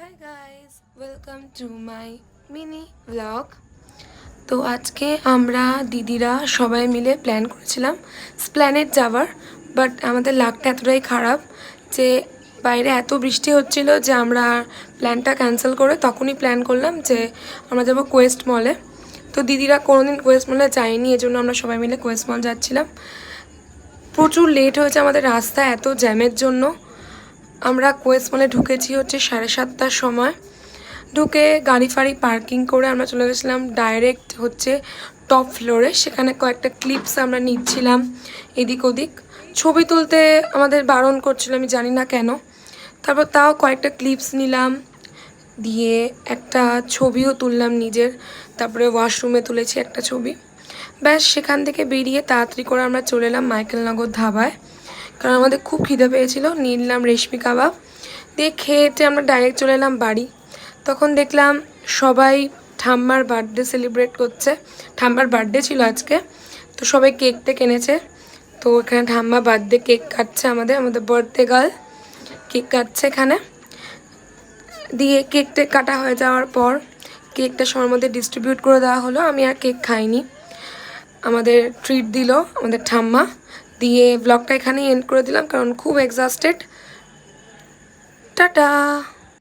Hi guys, welcome to my mini blog. তো আজকে আমরা দিদিরা সবাই মিলে প্ল্যান করেছিলাম স্প্ল্যানেট যাওয়ার, বাট আমাদের লাকটা এতটাই খারাপ যে বাইরে এত বৃষ্টি হচ্ছিল যে আমরা প্ল্যানটা ক্যান্সেল করে তখনই প্ল্যান করলাম যে আমরা যাবো কোয়েস্ট মলে। তো দিদিরা কোনোদিন কোয়েস্ট মলে যায়নি, এজন্য আমরা সবাই মিলে কোয়েস্ট মল যাচ্ছিলাম। প্রচুর লেট হয়েছে আমাদের রাস্তায় এত জ্যামের জন্য। আমরা কোয়েস্ট মলে ঢুকেছি হচ্ছে 7:30টার সময়। ঢুকে গাড়ি ফাড়ি পার্কিং করে আমরা চলে গেছিলাম ডাইরেক্ট হচ্ছে টপ ফ্লোরে। সেখানে কয়েকটা ক্লিপস আমরা নিচ্ছিলাম এদিক ওদিক। ছবি তুলতে আমাদের বারণ করছিল, আমি জানি না কেন। তারপর তাও কয়েকটা ক্লিপস নিলাম, দিয়ে একটা ছবিও তুললাম নিজের। তারপরে ওয়াশরুমে তুলেছি একটা ছবি। ব্যাস সেখান থেকে বেরিয়ে তাড়াতাড়ি করে আমরা চলে এলাম মাইকেলনগর ধাবায়, কারণ আমাদের খুব খিদে পেয়েছিল। নিলাম রেশমি কাবাব, দিয়ে খেয়েতে আমরা ডাইরেক্ট চলে এলাম বাড়ি। তখন দেখলাম সবাই ঠাম্মার বার্থডে সেলিব্রেট করছে। ঠাম্মার বার্থডে ছিল আজকে, তো সবাই কেক টেক এনেছে। তো এখানে ঠাম্মা বার্থডে কেক কাটছে, আমাদের বার্থডে গার্ল কেক কাটছে এখানে। দিয়ে কেক টেক কাটা হয়ে যাওয়ার পর কেকটা সবার মধ্যে ডিস্ট্রিবিউট করে দেওয়া হলো। আমি আর কেক খাইনি, আমাদের ট্রিট দিল আমাদের ঠাম্মা। দিয়ে ব্লগটা এখানেই এন্ড করে দিলাম, কারণ খুব এক্সস্টেড। টাটা।